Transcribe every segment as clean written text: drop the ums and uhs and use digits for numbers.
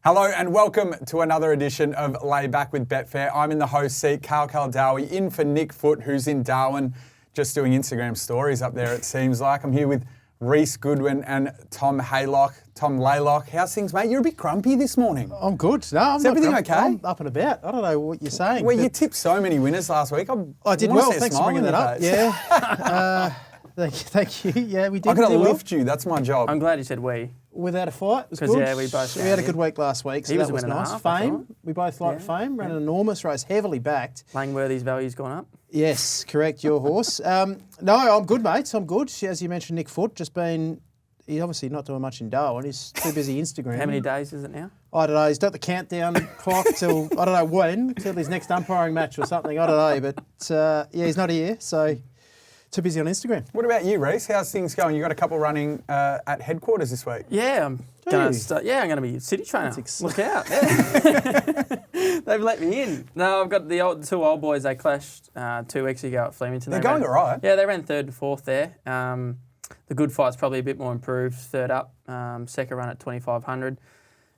Hello and welcome to another edition of Layback with Betfair. I'm in the host seat, Karl Kaldawi, in for Nick Foote, who's in Darwin, just doing Instagram stories up there, it seems like. I'm here with Reece Goodwin and Tom Haylock. Tom Haylock, how's things, mate? You're a bit grumpy this morning. I'm good. No, I'm Is not everything grumpy. okay? I'm up and about. I don't know what you're saying. Well, you tipped so many winners last week. I did well. Thanks for bringing that up. Yeah. Thank you. Yeah, we did. I've got to do well. lift you. That's my job. I'm glad you said we. Without a fight, it was 'Cause, good. yeah, we both had a did. good week last week, so He was that was a winner and a nice. half, I Fame, thought. we both liked Fame. Ran an enormous race, heavily backed. Langworthy's value's gone up. Yes, correct. Your horse. No, I'm good, mate. I'm good. As you mentioned, Nick Foote just been. He's obviously not doing much in Darwin. He's too busy Instagram. How many days is it now? I don't know. He's got the countdown clock till I don't know when, till his next umpiring match or something. I don't know, but yeah, he's not here, so too busy on Instagram. What about you, Reece? How's things going? You got a couple running at headquarters this week. Yeah, I'm going to be a city trainer. Look out. Yeah. They've let me in. No, I've got the two old boys. They clashed 2 weeks ago at Flemington. They're going all right. Yeah, they ran third and fourth there. The good fight's probably a bit more improved. Third up, second run at 2,500.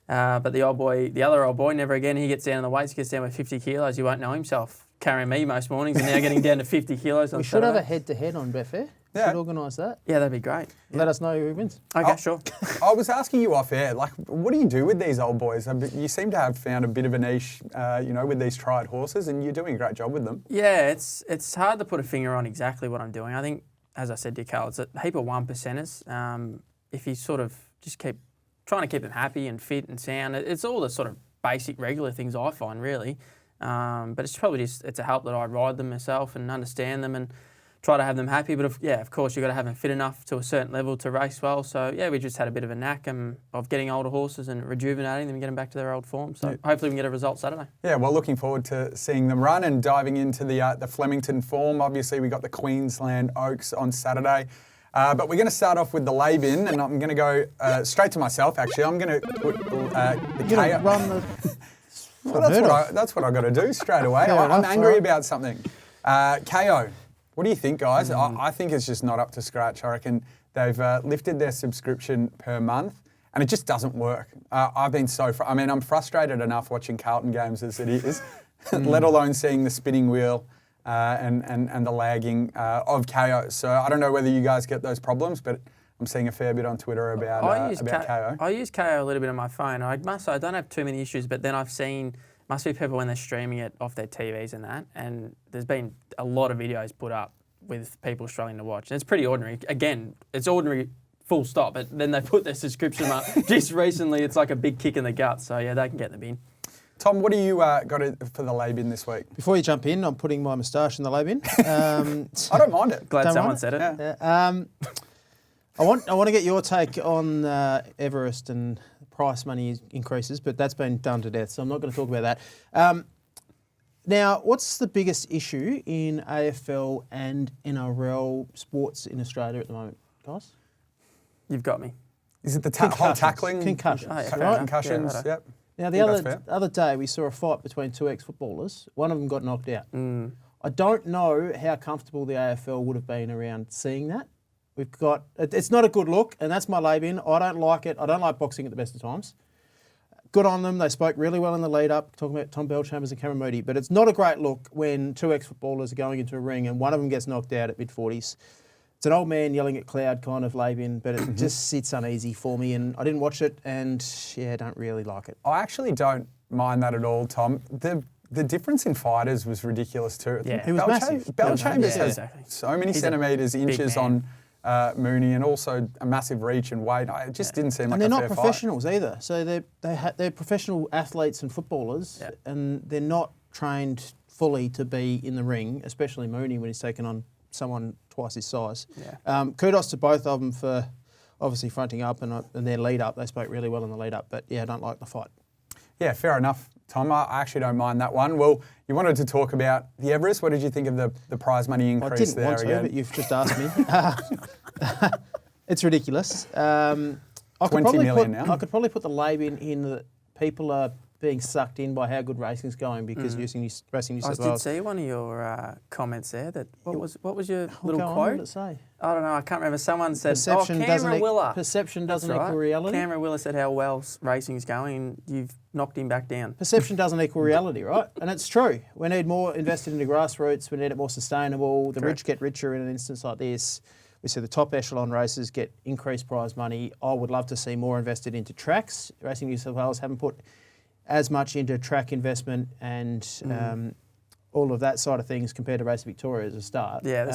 But the other old boy, never again. He gets down in the weights, gets down with 50 kilos. He won't know himself. Carrying me most mornings and now getting down to 50 kilos on We should have Saturday. a head-to-head on Betfair. Yeah. Should organise that. Yeah, that'd be great. Let us know who wins. Okay, sure. I was asking you off air, like, what do you do with these old boys? You seem to have found a bit of a niche, with these tried horses, and you're doing a great job with them. Yeah, it's hard to put a finger on exactly what I'm doing. I think, as I said to you, Carl, it's a heap of 1%ers. If you sort of just keep trying to keep them happy and fit and sound, it's all the sort of basic, regular things I find, really. But it's probably it's a help that I ride them myself and understand them and try to have them happy. But of course, you've got to have them fit enough to a certain level to race well. So, yeah, we just had a bit of a knack of getting older horses and rejuvenating them and getting back to their old form. So hopefully we can get a result Saturday. Yeah, well, looking forward to seeing them run and diving into the Flemington form. Obviously, we got the Queensland Oaks on Saturday. But we're going to start off with the lay bin, and I'm going to go straight to myself, actually. I'm going to put the You're run the... Well, that's what I got to do straight away. I'm angry about something. KO. What do you think, guys? I think it's just not up to scratch. I reckon they've lifted their subscription per month, and it just doesn't work. I've been I'm frustrated enough watching Carlton games as it is, let alone seeing the spinning wheel and the lagging of KO. So I don't know whether you guys get those problems, but I'm seeing a fair bit on Twitter about KO. I use KO a little bit on my phone. I don't have too many issues, but then I've seen, must be people when they're streaming it off their TVs and that, and there's been a lot of videos put up with people struggling to watch. And it's pretty ordinary. Again, it's ordinary full stop, but then they put their subscription up just recently. It's like a big kick in the gut. So, yeah, they can get in the bin. Tom, what do you got for the lay bin this week? Before you jump in, I'm putting my moustache in the lay bin. I don't mind it. Glad someone said it. Yeah. I want to get your take on Everest and price money increases, but that's been done to death, so I'm not going to talk about that. Now, what's the biggest issue in AFL and NRL sports in Australia at the moment, guys? You've got me. Is it the whole tackling? Concussions, right? Concussions, yeah, right. Yep. Now, the other day, we saw a fight between two ex-footballers. One of them got knocked out. I don't know how comfortable the AFL would have been around seeing that. It's not a good look, and that's my lay bin. I don't like it. I don't like boxing at the best of times. Good on them. They spoke really well in the lead-up, talking about Tom Bellchambers and Cameron Moody. But it's not a great look when two ex-footballers are going into a ring and one of them gets knocked out at mid-40s. It's an old man yelling at cloud kind of lay bin, but it just sits uneasy for me. And I didn't watch it, and, yeah, don't really like it. I actually don't mind that at all, Tom. The difference in fighters was ridiculous too. Yeah, it was massive. Bellchambers has so many centimetres, inches on Mooney, and also a massive reach and weight. It just didn't seem like a fair fight. And they're not professionals either. So they're professional athletes and footballers, and they're not trained fully to be in the ring, especially Mooney when he's taken on someone twice his size. Yeah. Kudos to both of them for obviously fronting up and their lead up. They spoke really well in the lead up, but yeah, I don't like the fight. Yeah, fair enough, Tom. I actually don't mind that one. Well, you wanted to talk about the Everest. What did you think of the prize money increase there? I didn't want to, but you've just asked me. It's ridiculous. 20 million now. I could probably put the lay bin in that people are being sucked in by how good racing's going because Racing New South Wales. I did see one of your comments there. What was your little quote? What did it say? I don't know. I can't remember. Someone said, Perception Perception doesn't equal reality. Cameron Willer said how well racing's going. You've knocked him back down. Perception doesn't equal reality, right? And it's true. We need more invested into grassroots. We need it more sustainable. The rich get richer in an instance like this. We see the top echelon races get increased prize money. I would love to see more invested into tracks. Racing New South Wales haven't put as much into track investment and all of that side of things compared to Racing Victoria as a start. Yeah,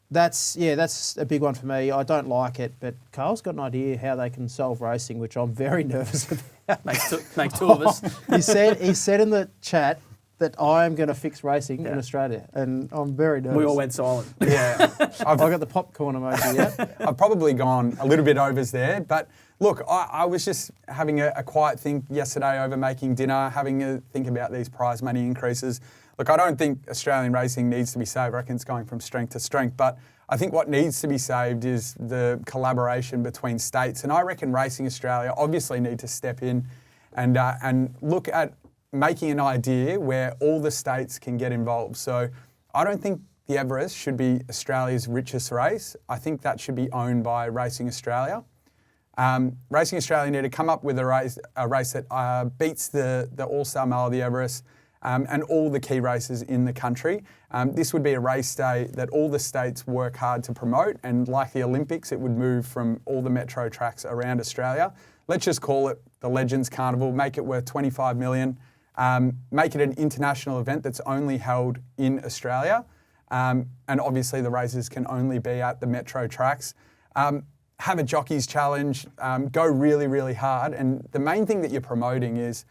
that's a big one for me. I don't like it, but Carl's got an idea how they can solve racing, which I'm very nervous about. Makes two of us. He said in the chat that I am going to fix racing in Australia, and I'm very nervous. We all went silent. Yeah. I've got the popcorn emoji yet. I've probably gone a little bit overs there, but look, I was just having a quiet think yesterday over making dinner, having a think about these prize money increases. Look, I don't think Australian racing needs to be saved. I reckon it's going from strength to strength, but I think what needs to be saved is the collaboration between states, and I reckon Racing Australia obviously need to step in and look at making an idea where all the states can get involved. So I don't think the Everest should be Australia's richest race. I think that should be owned by Racing Australia. Racing Australia need to come up with a race that beats the All-Star Mile of the Everest and all the key races in the country. This would be a race day that all the states work hard to promote, and like the Olympics, it would move from all the metro tracks around Australia. Let's just call it the Legends Carnival, make it worth $25 million. Make it an international event that's only held in Australia. And obviously the races can only be at the metro tracks. Have a jockeys challenge, go really, really hard. And the main thing that you're promoting is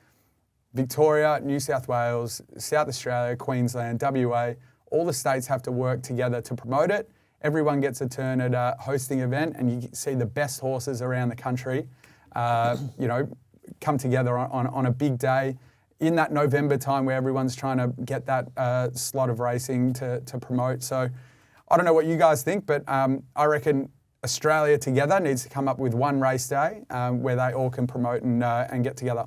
Victoria, New South Wales, South Australia, Queensland, WA, all the states have to work together to promote it. Everyone gets a turn at a hosting event, and you see the best horses around the country, come together on a big day in that November time where everyone's trying to get that slot of racing to promote. So I don't know what you guys think, but I reckon Australia together needs to come up with one race day where they all can promote and get together.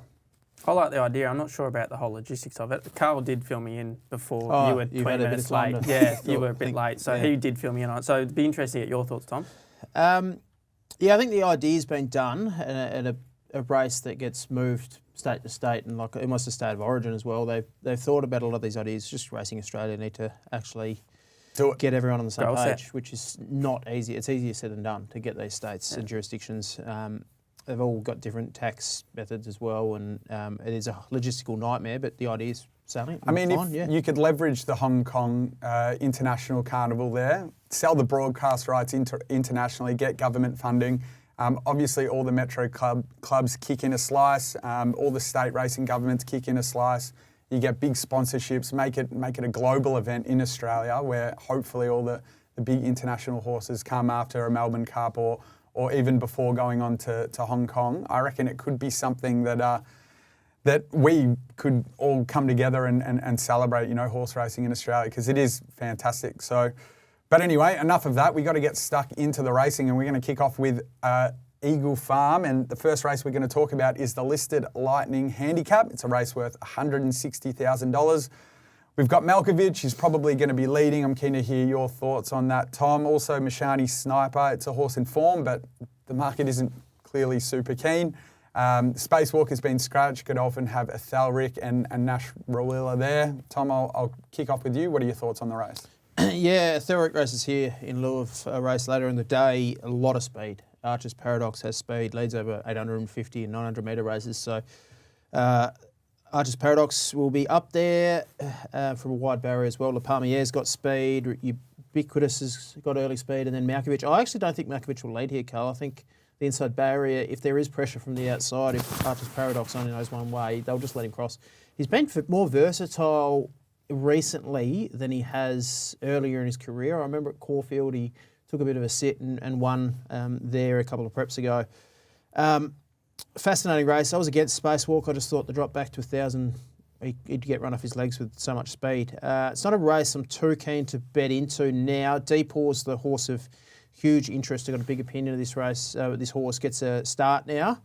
I like the idea. I'm not sure about the whole logistics of it. Carl did fill me in before you were 20 minutes late. Yeah, you were a bit late, so he did fill me in on it. So it'd be interesting to get your thoughts, Tom. Yeah, I think the idea's been done at a race that gets moved state to state and like almost a state of origin as well. They've thought about a lot of these ideas. Just Racing Australia need to actually get everyone on the same page, which is not easy. It's easier said than done to get these states and jurisdictions. They've all got different tax methods as well, and it is a logistical nightmare, but the idea is selling. I mean, you could leverage the Hong Kong International Carnival there, sell the broadcast rights internationally, get government funding. Obviously, all the metro clubs kick in a slice. All the state racing governments kick in a slice. You get big sponsorships, make it a global event in Australia where hopefully all the big international horses come after a Melbourne Cup or even before going on to Hong Kong. I reckon it could be something that we could all come together and celebrate, horse racing in Australia, because it is fantastic. So, but anyway, enough of that. We got to get stuck into the racing, and we're going to kick off with Eagle Farm. And the first race we're going to talk about is the listed Lightning Handicap. It's a race worth $160,000. We've got Malkovich, who's probably going to be leading. I'm keen to hear your thoughts on that, Tom. Also, Mashani Sniper. It's a horse in form, but the market isn't clearly super keen. Spacewalk has been scratched. Godolphin have Athelric and Nash Rawiller there. Tom, I'll kick off with you. What are your thoughts on the race? Yeah, Athelric races here in lieu of a race later in the day. A lot of speed. Archer's Paradox has speed, leads over 850 and 900 metre races. So Archer's Paradox will be up there from a wide barrier as well. La Palmiere's got speed. Ubiquitous has got early speed. And then Malkovich. I actually don't think Malkovich will lead here, Carl. I think the inside barrier, if there is pressure from the outside, if Archer's Paradox only knows one way, they'll just let him cross. He's been more versatile recently than he has earlier in his career. I remember at Caulfield he took a bit of a sit and won there a couple of preps ago. Fascinating race. I was against Spacewalk. I just thought the drop back to 1,000, he'd get run off his legs with so much speed. It's not a race I'm too keen to bet into now. Deepaw's the horse of huge interest. I've got a big opinion of this race. This horse gets a start now.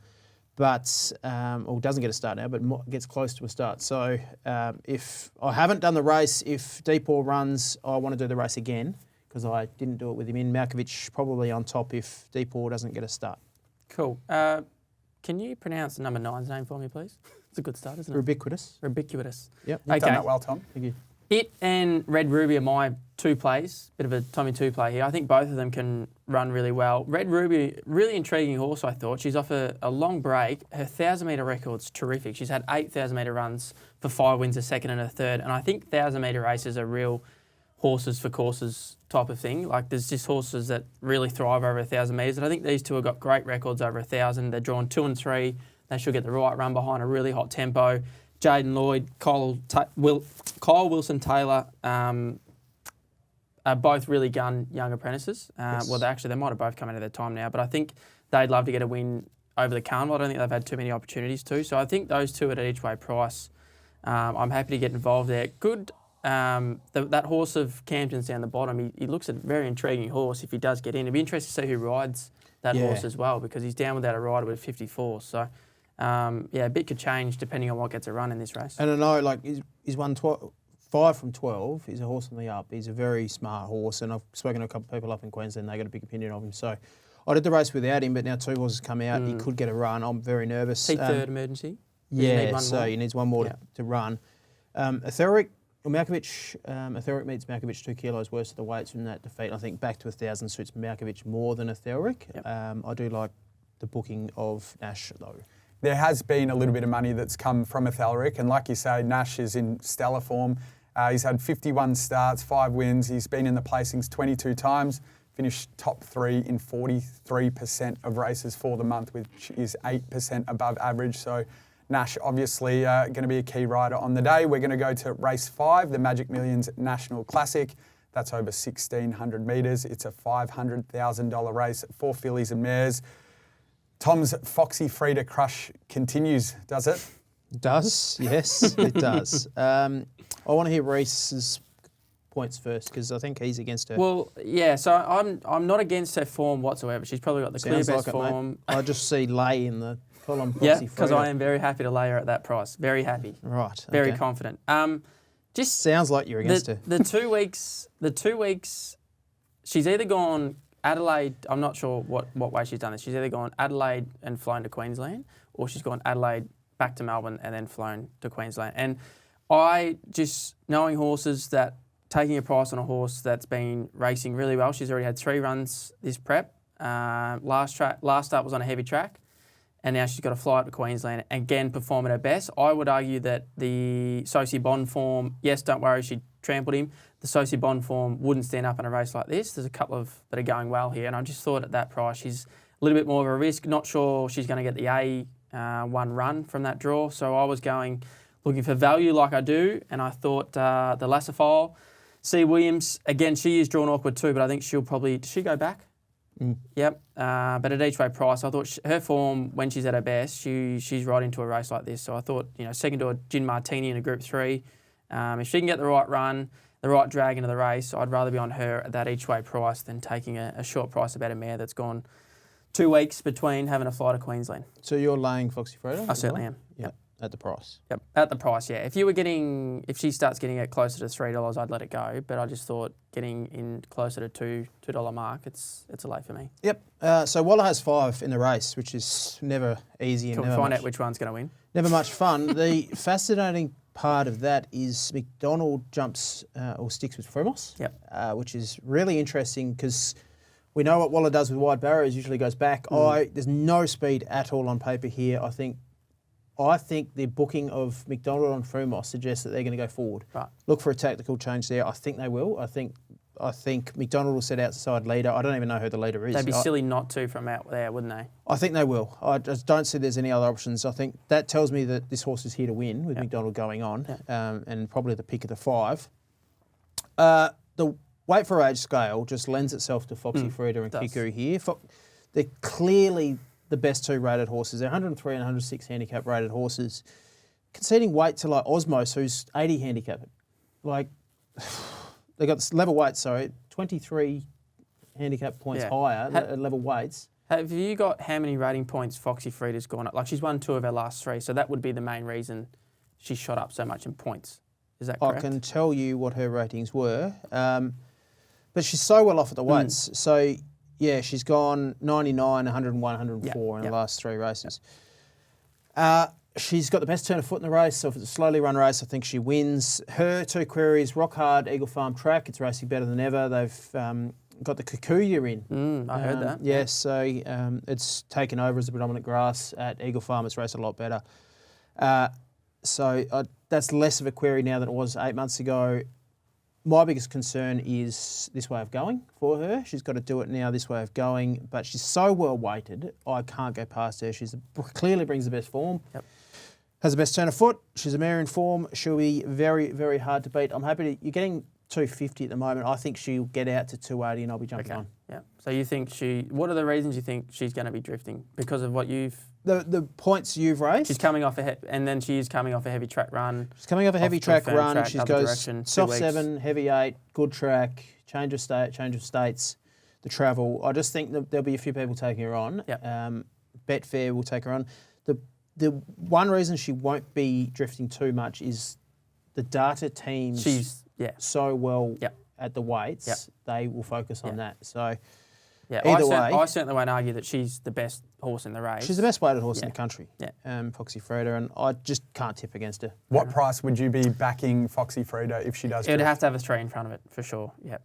but or doesn't get a start now, but gets close to a start. So if I haven't done the race, if Deepor runs, I want to do the race again because I didn't do it with him in. Malkovich probably on top if Deepor doesn't get a start. Cool. Can you pronounce the number 9's name for me, please? It's a good start, isn't it? Ubiquitous. Ubiquitous. Yep. You've done that well, Tom. Thank you. It and Red Ruby are my two plays. Bit of a Tommy 2 play here. I think both of them can run really well. Red Ruby, really intriguing horse, I thought. She's off a long break. Her 1,000-metre record's terrific. She's had 8 1,000-metre runs for 5 wins, a second and a third. And I think 1,000-metre races are real horses for courses type of thing. Like there's just horses that really thrive over 1,000 metres. And I think these two have got great records over 1,000. They're drawn 2 and 3. They should get the right run behind a really hot tempo. Jaden Lloyd, Kyle Wilson-Taylor are both really young apprentices. Yes. Well, they might have both come into their time now, but I think they'd love to get a win over the Carnival. I don't think they've had too many opportunities to. So I think those two at an each way price, I'm happy to get involved there. Good. That horse of Campton's down the bottom, he looks a very intriguing horse if he does get in. It'd be interesting to see who rides that horse as well because he's down without a rider with 54. So, a bit could change depending on what gets a run in this race. And I know, like, he's won 5 from 12. He's a horse on the up. He's a very smart horse, and I've spoken to a couple of people up in Queensland. They got a big opinion of him. So I did the race without him, but now 2 horses come out. He could get a run. I'm very nervous. Third emergency? Yeah, so he needs one more to run. Etheric meets Malkovich 2 kilos worse of the weights from that defeat. I think back to 1,000 suits Malkovich more than Etheric. Yep. I do like the booking of Nash though. There has been a little bit of money that's come from Etheric, and like you say, Nash is in stellar form. He's had 51 starts, 5 wins. He's been in the placings 22 times, finished top 3 in 43% of races for the month, which is 8% above average. So Nash obviously going to be a key rider on the day. We're going to go to race 5, the Magic Millions National Classic. That's over 1,600 metres. It's a $500,000 race, 4 fillies and mares. Tom's Foxy Frida crush continues, does it? Does, yes, it does. I want to hear Reece's points first because I think he's against her. Well, yeah, so I'm not against her form whatsoever. She's probably got the clear best form. I just see lay in the column. Yeah, because I am very happy to lay her at that price. Very happy. Right. Very confident. Just sounds like you're against her. The 2 weeks, she's either gone Adelaide. I'm not sure what way she's done this. She's either gone Adelaide and flown to Queensland, or she's gone Adelaide back to Melbourne and then flown to Queensland. And I just knowing horses that taking a price on a horse that's been racing really well. She's already had 3 runs this prep. Last start was on a heavy track. And now she's got to fly up to Queensland, again, perform at her best. I would argue that the Sosie Bond form, yes, don't worry, she trampled him. The Sosie Bond form wouldn't stand up in a race like this. There's a couple of that are going well here, and I just thought at that price she's a little bit more of a risk. Not sure she's going to get the A1 run from that draw, so I was looking for value like I do, and I thought the Lassafile, C. Williams, again, she is drawn awkward too, but I think does she go back? Yep, but at each way price, I thought her form when she's at her best, she's right into a race like this. So I thought, second to a Gin Martini in a Group 3, if she can get the right run, the right drag into the race, I'd rather be on her at that each way price than taking a short price about a mare that's gone 2 weeks between having a fly to Queensland. So you're laying Foxy Freda? I certainly am. Yep. At the price. Yep, at the price, yeah. If she starts getting it closer to $3, I'd let it go. But I just thought getting in closer to $2 mark, it's a late for me. Yep. So Waller has 5 in the race, which is never easy. Can we find out which one's going to win? Never much fun. The fascinating part of that is McDonald jumps or sticks with Frumos. Yep. Which is really interesting because we know what Waller does with wide barriers, usually goes back. There's no speed at all on paper here. I think the booking of McDonald on Frumos suggests that they're going to go forward. Right. Look for a tactical change there. I think they will. I think McDonald will set outside leader. I don't even know who the leader is. They'd be silly not to from out there, wouldn't they? I think they will. I just don't see there's any other options. I think that tells me that this horse is here to win with McDonald going on, and probably the pick of the 5. The weight for age scale just lends itself to Foxy Freda and Kiku here. They're clearly the best 2 rated horses. They're 103 and 106 handicap rated horses. Conceding weight to like Osmos, who's 80 handicap. Like, they got level weights, 23 handicap points higher at level weights. Have you got how many rating points Foxy Frida's gone up? Like she's won 2 of her last 3, so that would be the main reason she shot up so much in points. Is that correct? I can tell you what her ratings were, but she's so well off at the weights. So, yeah, she's gone 99, 101, 104 in the last 3 races. She's got the best turn of foot in the race, so if it's a slowly run race, I think she wins. Her 2 queries, rock hard, Eagle Farm track. It's racing better than ever. They've got the Kikuyu in. I heard that. Yes, so it's taken over as the predominant grass at Eagle Farm. It's raced a lot better. So that's less of a query now than it was 8 months ago. My biggest concern is this way of going for her. She's got to do it now, this way of going, but she's so well weighted, I can't go past her. She's clearly brings the best form. Yep. Has the best turn of foot. She's a mare in form. She'll be very, very hard to beat. I'm happy you're getting 250 at the moment. I think she'll get out to 280 and I'll be jumping on. Yeah. So you think what are the reasons you think she's going to be drifting? Because of what you've... The points you've raised. She's coming off and then she is coming off a heavy track run. She's coming off a heavy track run. She goes soft 7, heavy 8, good track, change of states, the travel. I just think that there'll be a few people taking her on. Yep. Betfair will take her on. The one reason she won't be drifting too much is the data teams. She's so well at the weights. Yep. They will focus on that. So. Yeah, either way, I certainly won't argue that she's the best horse in the race. She's the best weighted horse in the country, yeah. Foxy Frida, and I just can't tip against her. What price would you be backing Foxy Frida if she does? It'd have to have a 3 in front of it, for sure. Yeah,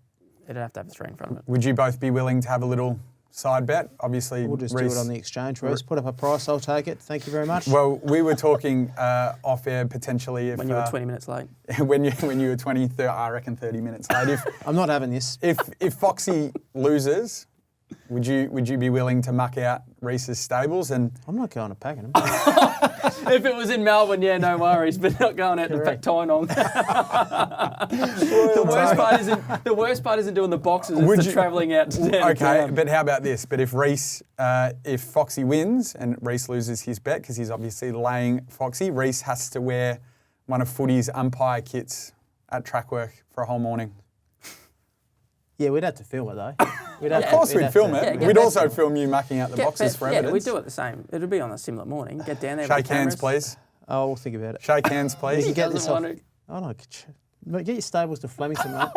it'd have to have a 3 in front of it. Would you both be willing to have a little side bet? Obviously, we'll just do it on the exchange, Reece. Put up a price, I'll take it. Thank you very much. Well, we were talking off air potentially if when you were 20 minutes late. when you were 20, I reckon 30 minutes late. I'm not having this. If Foxy loses. Would you be willing to muck out Reece's stables? And I'm not going to Pakenham. If it was in Melbourne, yeah, no worries, but not going out to Tynong. The worst part isn't doing the boxes, it's the travelling out to town. Okay, but how about this? But if if Foxy wins and Reece loses his bet, because he's obviously laying Foxy, Reece has to wear one of footy's umpire kits at track work for a whole morning. Yeah, we'd have to film it though. Of course we'd film it. We'd also film you mucking out the boxes for evidence. Yeah, we'd do it the same. It'll be on a similar morning. Get down there. Shake hands, please. Oh, we'll think about it. Shake hands, please. You get this off. Oh no, get your stables to Flemington, mate.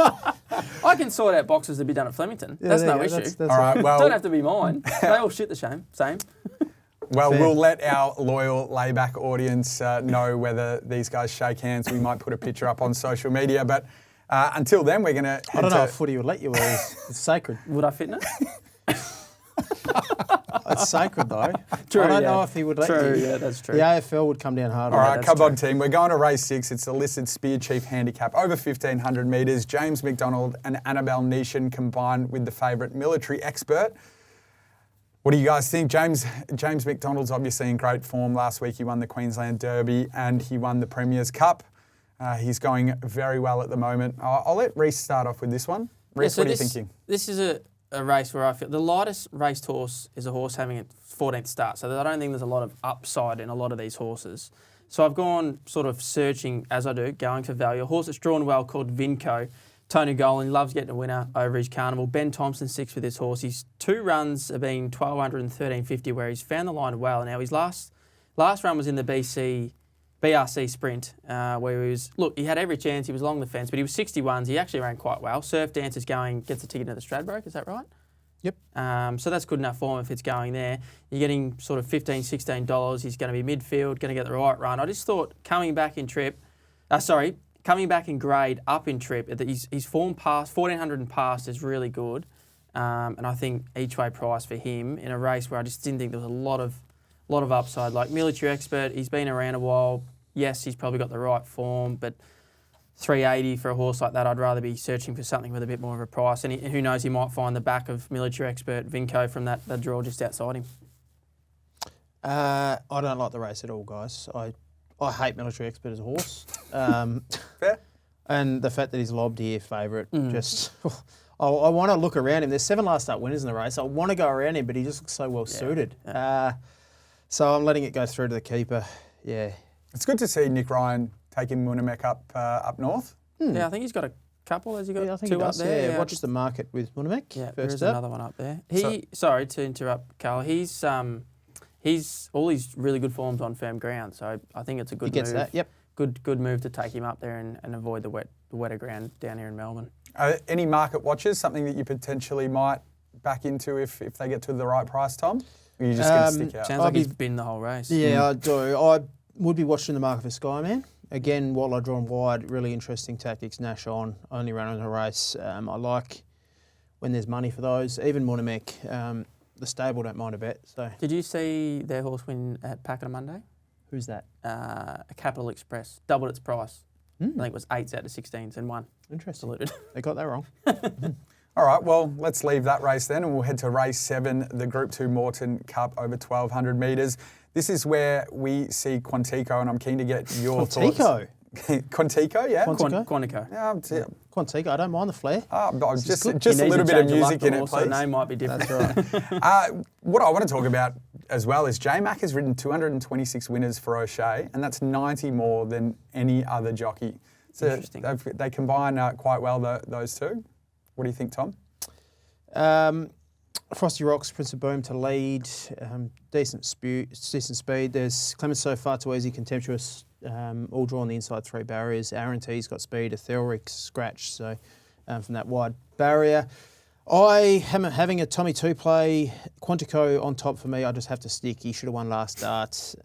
I can sort out boxes to be done at Flemington. That's no issue. That's all right. Well, don't have to be mine. They all shit the same. Well, we'll let our loyal layback audience know whether these guys shake hands. We might put a picture up on social media, but. Until then, we're going to. I don't know if footy would let you. It's sacred. Would I fit in it? It's sacred though. True, I don't know if he would let you. True, yeah, that's true. The AFL would come down hard. All right, come on, team. We're going to race 6. It's the listed Spear Chief handicap over 1,500 metres. James McDonald and Annabelle Neesham combined with the favourite Military Expert. What do you guys think? James McDonald's obviously in great form. Last week he won the Queensland Derby and he won the Premier's Cup. He's going very well at the moment. I'll let Reece start off with this one. Reece, what are you thinking? This is a race where I feel the lightest raced horse is a horse having a 14th start, so I don't think there's a lot of upside in a lot of these horses. So I've gone sort of searching, as I do, going for value. A horse that's drawn well called Vinco. Tony Golan loves getting a winner over his carnival. Ben Thompson 6 with this horse. His 2 runs have been 1,200 and 1,350 where he's found the line well. Now his last run was in the BRC Sprint, where he had every chance, he was along the fence, but he was 61s, he actually ran quite well. Surf Dancer's gets a ticket to the Stradbroke, is that right? Yep. So that's good enough for him if it's going there. You're getting sort of $15, $16, he's going to be midfield, going to get the right run. I just thought coming back in grade, up in trip, his form past, 1,400 and past is really good. And I think each way price for him in a race where I just didn't think there was a lot of upside. Like Military Expert, he's been around a while. Yes, he's probably got the right form, but 380 for a horse like that, I'd rather be searching for something with a bit more of a price. And who knows, he might find the back of Military Expert Vinco from that draw just outside him. I don't like the race at all, guys. I hate Military Expert as a horse. Fair. And the fact that he's lobbed here, favourite, just... I want to look around him. There's 7 last start winners in the race. I want to go around him, but he just looks so well suited. Yeah. So I'm letting it go through to the keeper. Yeah. It's good to see Nick Ryan taking Munamek up north. Yeah, I think he's got a couple? Has he got Yeah, I think two he does. up there? Yeah, watch the market with Morton Cup. Yeah, first there's up. another one up there. Sorry to interrupt, Carl. He's all his really good forms on firm ground, so I think it's a good move. He gets that. Yep. Good move to take him up there and avoid the wetter ground down here in Melbourne. Any market watches? Something that you potentially might back into if they get to the right price, Tom? Or are you just going to stick out? Sounds like he's been the whole race. Yeah, I do. I would be watching the market for Skyman. Again, while I drawn wide, really interesting tactics. Nash on, only running a race. I like when there's money for those. Even Mortimer, the stable don't mind a bet. So, did you see their horse win at Pakenham Monday? Who's that? Capital Express. Doubled its price. I think it was 8s out of 16s and won. Interesting. Saluted. They got that wrong. All right, well, let's leave that race then and we'll head to race 7, the Group 2 Morton Cup over 1,200 metres. This is where we see Quantico, and I'm keen to get your thoughts. Quantico, yeah? Quantico. Yeah, Quantico, I don't mind the flair. just a little bit of music in it, please. The name might be different. That's right. What I want to talk about as well is J-Mac has ridden 226 winners for O'Shea, and that's 90 more than any other jockey. So Interesting. They combine quite well, those two. What do you think, Tom? Frosty Rocks, Prince of Boom to lead, decent speed. There's Clemenceau, Far Too Easy, Contemptuous, all drawn the inside 3 barriers. Aaron T's got speed, Ethereal scratch, so from that wide barrier. I am having a Tommy 2 play, Quantico on top for me. I just have to stick. He should have won last start.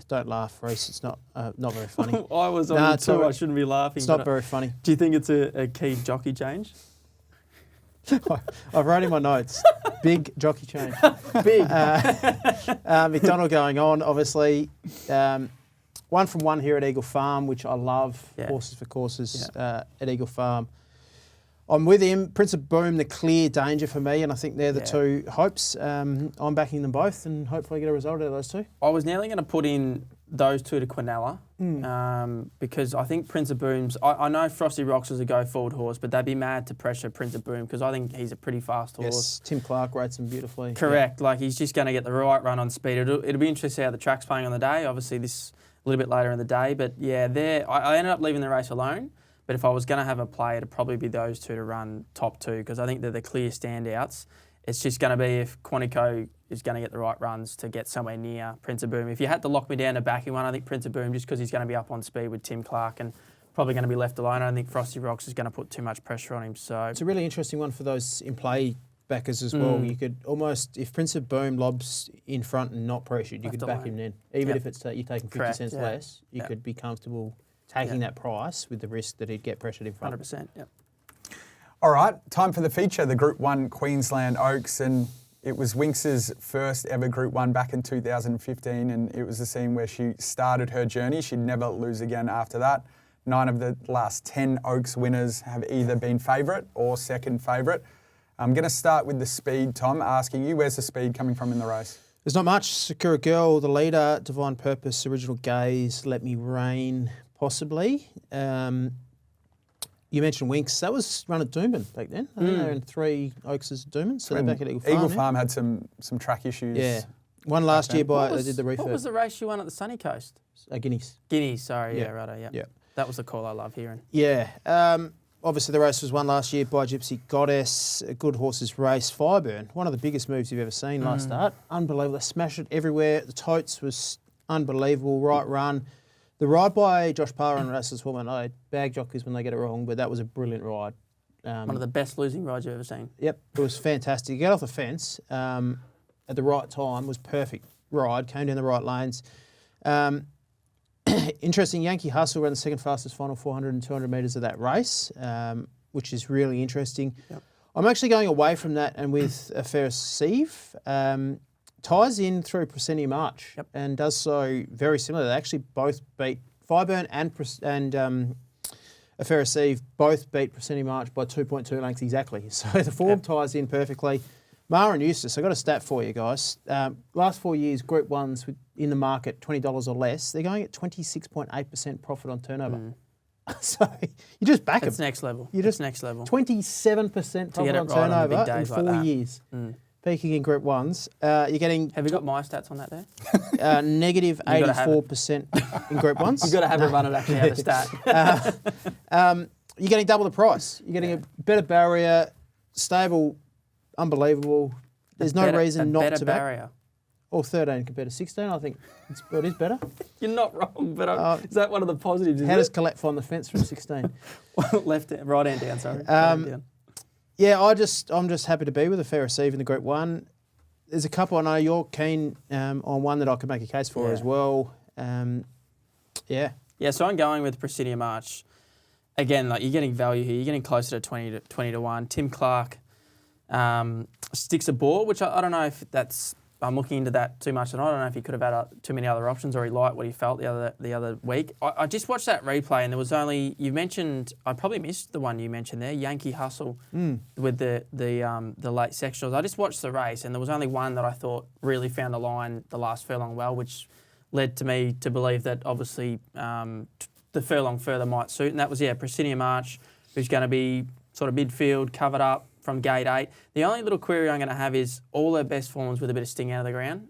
Don't laugh, Reece. It's not very funny. I was on it too. I shouldn't be laughing. It's not very funny. Do you think it's a key jockey change? I've wrote in my notes, big jockey change. Big. McDonald going on, obviously. 1 from 1 here at Eagle Farm, which I love. Yeah. Horses for courses at Eagle Farm. I'm with him. Prince of Boom, the clear danger for me, and I think they're the two hopes. I'm backing them both and hopefully get a result out of those two. I was nearly going to put in those two to Quinella because I think Prince of Boom's... I know Frosty Rocks is a go-forward horse, but they'd be mad to pressure Prince of Boom because I think he's a pretty fast horse. Yes, Tim Clark rates him beautifully. Correct. Yeah. Like, he's just going to get the right run on speed. It'll be interesting to see how the track's playing on the day. Obviously, this a little bit later in the day. But, yeah, I ended up leaving the race alone. But if I was going to have a play, it'd probably be those two to run top 2 because I think they're the clear standouts. It's just going to be if Quantico is going to get the right runs to get somewhere near Prince of Boom. If you had to lock me down to backing one, I think Prince of Boom, just because he's going to be up on speed with Tim Clark and probably going to be left alone. I don't think Frosty Rocks is going to put too much pressure on him. So it's a really interesting one for those in play backers as well. You could almost, if Prince of Boom lobs in front and not pressured, you could back him then. Even if it's you're taking 50 cents less, you could be comfortable taking that price with the risk that he'd get pressured in front. 100%, yep. All right, time for the feature, the Group 1 Queensland Oaks, and it was Winx's first ever Group 1 back in 2015, and it was the scene where she started her journey. She'd never lose again after that. 9 of the last 10 Oaks winners have either been favourite or second favourite. I'm going to start with the speed, Tom, asking you, where's the speed coming from in the race? There's not much. Sakura Girl, the leader, Divine Purpose, Original Gaze, Let Me Rain, possibly. You mentioned Winx. That was run at Doomben back then. I think they were in 3 Oakses at Doomben, so they're back at Eagle Farm. Eagle Farm had some track issues. Yeah. Won last year they did the refurb. What was the race you won at the Sunny Coast? Guineas. Guineas, sorry. Yeah, righto, yeah. Yeah. That was the call I love hearing. Yeah. Obviously, the race was won last year by Gypsy Goddess. A good horse's race. Fireburn, one of the biggest moves you've ever seen last start. Unbelievable. They smashed it everywhere. The totes was unbelievable. Right run. The ride by Josh Parr and Russell's Hormone, I bag jockeys when they get it wrong, but that was a brilliant ride. One of the best losing rides you've ever seen. Yep, it was fantastic. Get off the fence at the right time was perfect ride, came down the right lanes. Interesting, Yankee Hustle ran the second fastest final 400 and 200 metres of that race, which is really interesting. Yep. I'm actually going away from that and with a Ferris Sieve. Ties in through Presenia March and does so very similar. They actually both beat Fireburn and Ferris Eve both beat Presenia March by 2.2 lengths exactly. So the form ties in perfectly. Mara and Eustace, I've got a stat for you guys. Last 4 years, Group 1s in the market, $20 or less, they're going at 26.8% profit on turnover. So you just back them. That's next level. That's next level. 27% profit on turnover in 4 years. Peaking in Group 1s. You're getting... Have you got my stats on that there? Negative 84% in Group 1s. You've got to have a run at actually have a stat. you're getting double the price. You're getting a better barrier, stable, unbelievable. There's no reason not to back. Barrier. Or 13 compared to 16, I think it is better. You're not wrong, but is that one of the positives? How does Colette find the fence from 16? Right hand down, sorry. Right hand down. Yeah, I'm just happy to be with a fair receive in the Group 1. There's a couple I know you're keen on one that I could make a case for as well. Yeah, so I'm going with Presidio March. Again, like you're getting value here. You're getting closer to 20 to 1. Tim Clark sticks a ball, which I don't know if that's... I'm looking into that too much, and I don't know if he could have had too many other options, or he liked what he felt the other week. I just watched that replay, and there was only you mentioned. I probably missed the one you mentioned there, Yankee Hustle, with the late sectionals. I just watched the race, and there was only one that I thought really found the line the last furlong well, which led to me to believe that obviously the furlong further might suit, and that was Presidio March, who's going to be sort of midfield, covered up from gate 8. The only little query I'm going to have is all her best forms with a bit of sting out of the ground.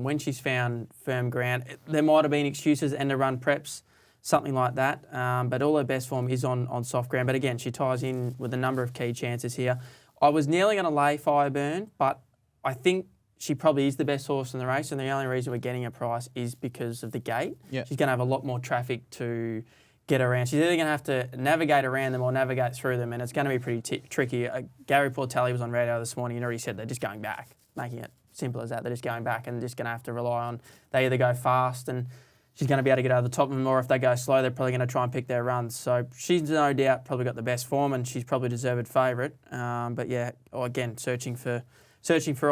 When she's found firm ground, there might have been excuses and to run preps, something like that. But all her best form is on soft ground. But again, she ties in with a number of key chances here. I was nearly going to lay Fireburn, but I think she probably is the best horse in the race, and the only reason we're getting a price is because of the gate. Yep. She's going to have a lot more traffic to get around. She's either going to have to navigate around them or navigate through them, and it's going to be pretty tricky. Gary Portelli was on radio this morning and already said they're just going back, making it simple as that. They're just going back and just going to have to rely on they either go fast and she's going to be able to get over the top of them, or if they go slow, they're probably going to try and pick their runs. So she's no doubt probably got the best form, and she's probably deserved favourite. But yeah, again, searching for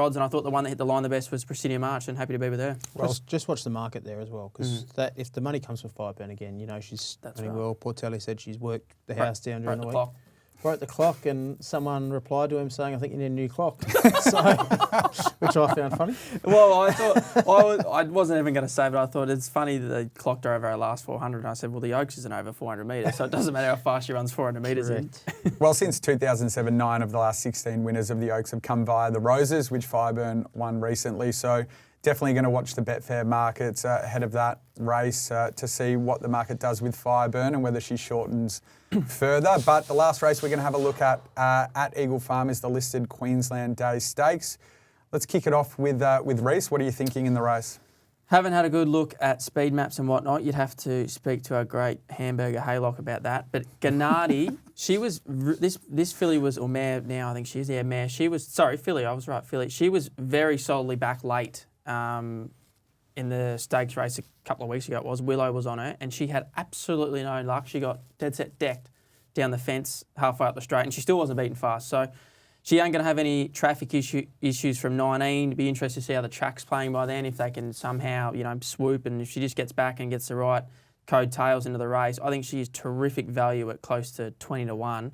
odds, and I thought the one that hit the line the best was Presidio March, and happy to be with her. Well, just watch the market there as well, because if the money comes from Fireburn again, you know she's running well. Portelli said she's worked the house down during the week. Clock. Broke the clock, and someone replied to him saying, "I think you need a new clock," which I found funny. Well, I thought I wasn't even going to say, but I thought it's funny that they clocked her over our last 400, and I said, "Well, the Oaks isn't over 400 metres, so it doesn't matter how fast she runs 400 metres in." Well, since 2007, 9 of the last 16 winners of the Oaks have come via the Roses, which Fireburn won recently. So definitely going to watch the Betfair markets ahead of that race to see what the market does with Fireburn and whether she shortens further. But the last race we're going to have a look at Eagle Farm is the listed Queensland Day Stakes. Let's kick it off with Reece. What are you thinking in the race? Haven't had a good look at speed maps and whatnot. You'd have to speak to our great Hamburger Haylock about that. But Gennady, she was this filly was, or mare now, I think she is, mare. She was, filly, I was right, filly. She was very solidly back late in the stakes race a couple of weeks ago. It was Willow was on her, and she had absolutely no luck. She got dead set decked down the fence halfway up the straight, and she still wasn't beaten fast. So she ain't going to have any traffic issues from 19. It'd be interesting to see how the track's playing by then, if they can somehow, swoop, and if she just gets back and gets the right code tails into the race. I think she is terrific value at close to 20 to 1.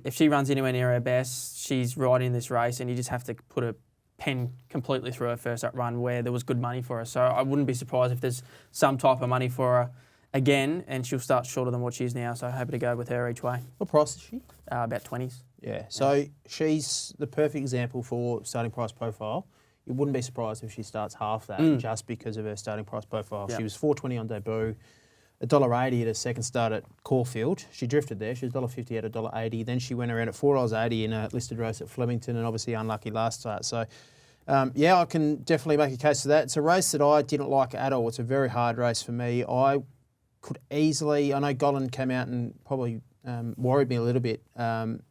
If she runs anywhere near her best, she's right in this race, and you just have to put a pen completely through her first up run where there was good money for her. So I wouldn't be surprised if there's some type of money for her again, and she'll start shorter than what she is now. So happy to go with her each way. What price is she? About 20s. Yeah, so she's the perfect example for starting price profile. You wouldn't be surprised if she starts half that just because of her starting price profile. Yep. She was $4.20 on debut, $1.80 at her second start at Caulfield. She drifted there. She was $1.50 at $1.80. Then she went around at $4.80 in a listed race at Flemington, and obviously unlucky last start. So, I can definitely make a case for that. It's a race that I didn't like at all. It's a very hard race for me. I could easily... I know Gollan came out and probably worried me a little bit.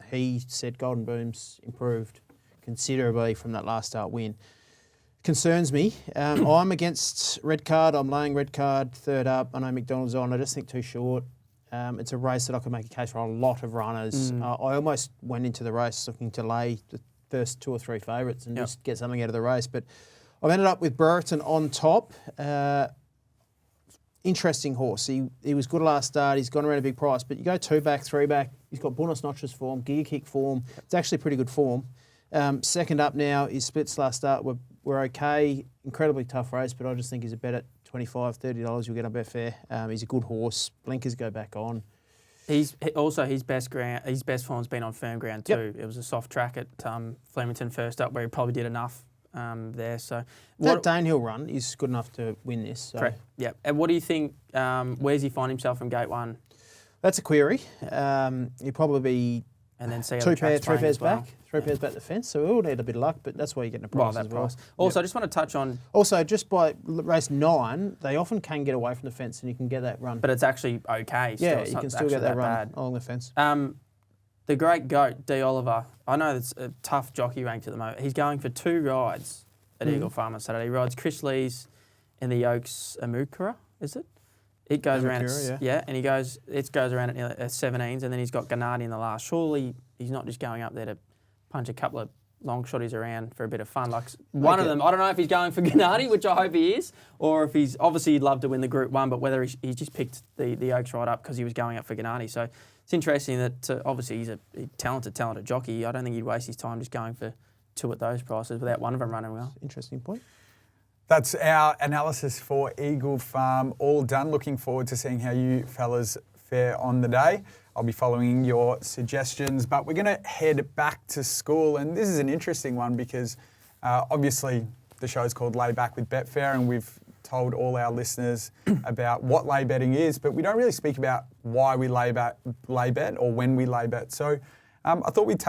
He said Golden Boom's improved considerably from that last start win. Concerns me. I'm against red card. I'm laying red card third up. I know McDonald's on. I just think too short. It's a race that I could make a case for a lot of runners. I almost went into the race looking to lay the first 2 or 3 favourites and just get something out of the race. But I've ended up with Brereton on top. Interesting horse. He was good last start. He's gone around a big price. But you go 2 back, 3 back. He's got Buenos Noches form, Giga Kick form. It's actually pretty good form. Second up now, his splits last start were okay. Incredibly tough race, but I just think he's a bet at $25, $30. You'll get on Betfair. He's a good horse. Blinkers go back on. His best form's been on firm ground too. Yep. It was a soft track at Flemington first up, where he probably did enough there. So that Danehill run is good enough to win this. So. Correct. Yep. And what do you think? Where's he find himself from gate 1? That's a query. You probably be and then see three pairs well. back, three pairs back to the fence. So we all need a bit of luck, but that's why you're getting a price as well. Also, I just want to touch on. Also, just by race 9, they often can get away from the fence, and you can get that run. But it's actually okay. Still. Yeah, It's you not can still actually get that run bad. along the fence. The great goat, D. Oliver. I know it's a tough jockey ranked at the moment. He's going for 2 rides at Eagle Farm on Saturday. He rides Chris Lee's in the Oaks Amukura, is it? It goes around, and it goes around at 17s, and then he's got Gennady in the last. Surely he's not just going up there to punch a couple of long shotties around for a bit of fun. Like one of them, I don't know if he's going for Gennady, which I hope he is, or if he's obviously he'd love to win the Group 1, but whether he just picked the Oaks right up because he was going up for Gennady. So it's interesting that obviously he's a talented jockey. I don't think he'd waste his time just going for 2 at those prices without one of them running well. Interesting point. That's our analysis for Eagle Farm. All done. Looking forward to seeing how you fellas fare on the day. I'll be following your suggestions, but we're going to head back to school. And this is an interesting one because obviously the show's called Lay Back with Betfair, and we've told all our listeners about what lay betting is, but we don't really speak about why we lay bet or when we lay bet. So I thought we'd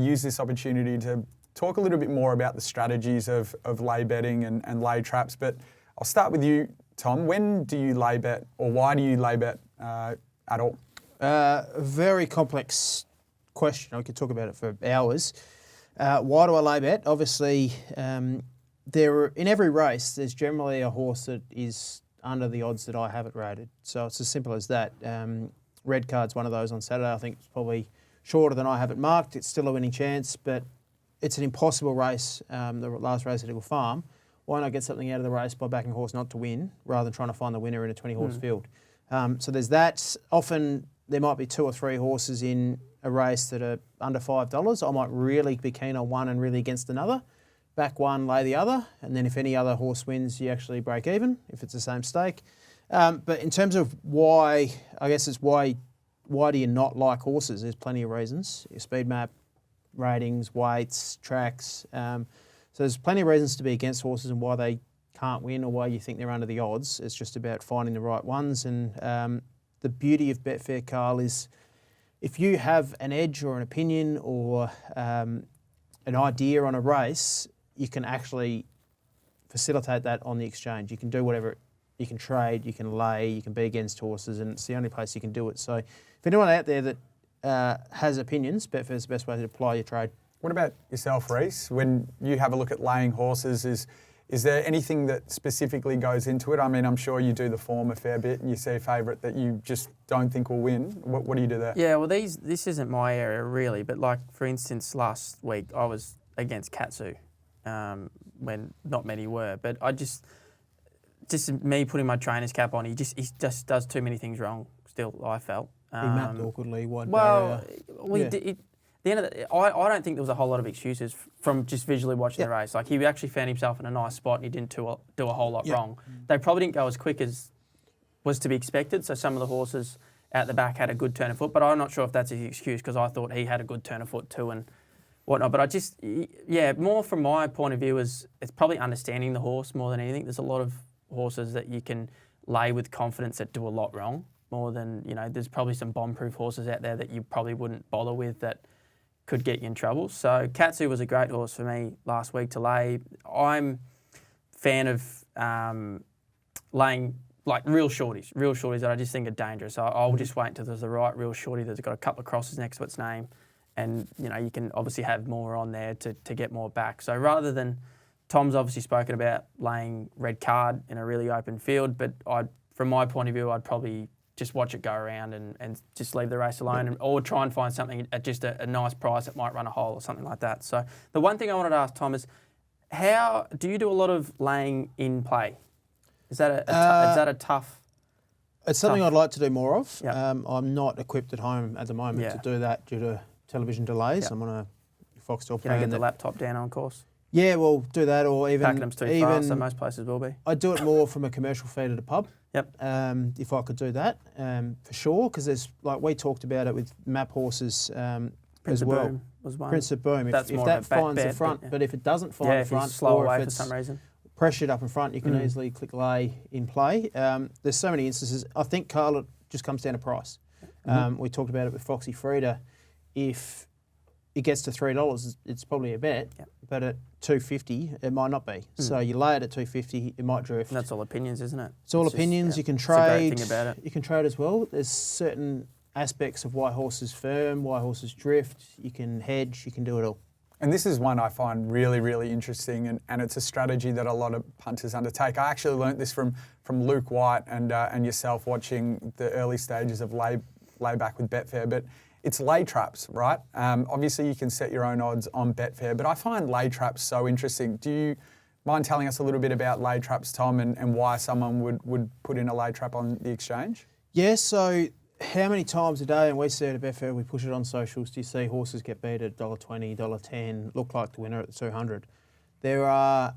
use this opportunity to talk a little bit more about the strategies of lay betting and lay traps. But I'll start with you, Tom. When do you lay bet, or why do you lay bet at all? A very complex question. I could talk about it for hours. Why do I lay bet? Obviously, in every race, there's generally a horse that is under the odds that I have it rated. So it's as simple as that. Red Card's one of those on Saturday. I think it's probably shorter than I have it marked. It's still a winning chance, but it's an impossible race, the last race at Eagle Farm. Why not get something out of the race by backing a horse not to win rather than trying to find the winner in a 20-horse field? So there's that. Often there might be 2 or 3 horses in a race that are under $5. I might really be keen on one and really against another. Back one, lay the other, and then if any other horse wins, you actually break even if it's the same stake. But in terms of why, I guess it's why do you not like horses? There's plenty of reasons. Your speed map, ratings, weights, tracks. So there's plenty of reasons to be against horses and why they can't win or why you think they're under the odds. It's just about finding the right ones. And the beauty of Betfair, Karl, is if you have an edge or an opinion or an idea on a race, you can actually facilitate that on the exchange. You can do whatever. You can trade, you can lay, you can be against horses, and it's the only place you can do it. So if anyone out there that has opinions, Betfair's the best way to apply your trade. What about yourself, Reece? When you have a look at laying horses, is there anything that specifically goes into it? I mean, I'm sure you do the form a fair bit and you see a favourite that you just don't think will win. What do you do there? Yeah, well, this isn't my area really, but like, for instance, last week I was against Katsu when not many were, but I just me putting my trainer's cap on, he just does too many things wrong still, I felt. He mapped awkwardly, wide barrier. Yeah. The end of I don't think there was a whole lot of excuses from just visually watching the race. Like, he actually found himself in a nice spot and he didn't do a whole lot wrong. They probably didn't go as quick as was to be expected, so some of the horses out the back had a good turn of foot, but I'm not sure if that's his excuse because I thought he had a good turn of foot too and whatnot. But more from my point of view is it's probably understanding the horse more than anything. There's a lot of horses that you can lay with confidence that do a lot wrong more than, there's probably some bomb-proof horses out there that you probably wouldn't bother with that could get you in trouble. So Katsu was a great horse for me last week to lay. I'm a fan of laying like real shorties that I just think are dangerous. I'll just wait until there's the right real shorty that's got a couple of crosses next to its name, and you can obviously have more on there to get more back. So rather than, Tom's obviously spoken about laying red card in a really open field, but from my point of view, I'd probably just watch it go around and just leave the race alone, or try and find something at just a nice price that might run a hole or something like that. So the one thing I wanted to ask Tom is, how do you do a lot of laying in play? Is that a tough? It's something I'd like to do more of. Yep. I'm not equipped at home at the moment to do that due to television delays. Yep. I'm on a Foxtel plan. Get the laptop down on course. Yeah, well, do that, or even Pakenham's too far, so most places will be. I do it more from a commercial feed at a pub. Yep. If I could do that, for sure, because there's we talked about it with map horses as well. Boom was one. Prince of Boom. If that finds the front, but if it doesn't find the front, if it's slow or away if for it's some reason, pressured up in front, you can easily click lay in play. There's so many instances. I think, Karl, it just comes down to price. We talked about it with Foxy Frida. If it gets to $3, it's probably a bet, but at $2.50, it might not be. So you lay it at $2.50, it might drift. And that's all opinions, isn't it? It's all opinions. You can trade. It's a great thing about it. You can trade as well. There's certain aspects of why horses firm, why horses drift. You can hedge. You can do it all. And this is one I find really, really interesting, and it's a strategy that a lot of punters undertake. I actually learnt this from Luke White and yourself watching the early stages of layback with Betfair, but it's lay traps, right? Obviously, you can set your own odds on Betfair, but I find lay traps so interesting. Do you mind telling us a little bit about lay traps, Tom, and why someone would put in a lay trap on the exchange? Yeah, so how many times a day, and we see it at Betfair, we push it on socials, do you see horses get beat at $1.20, $1.10, look like the winner at the 200? There are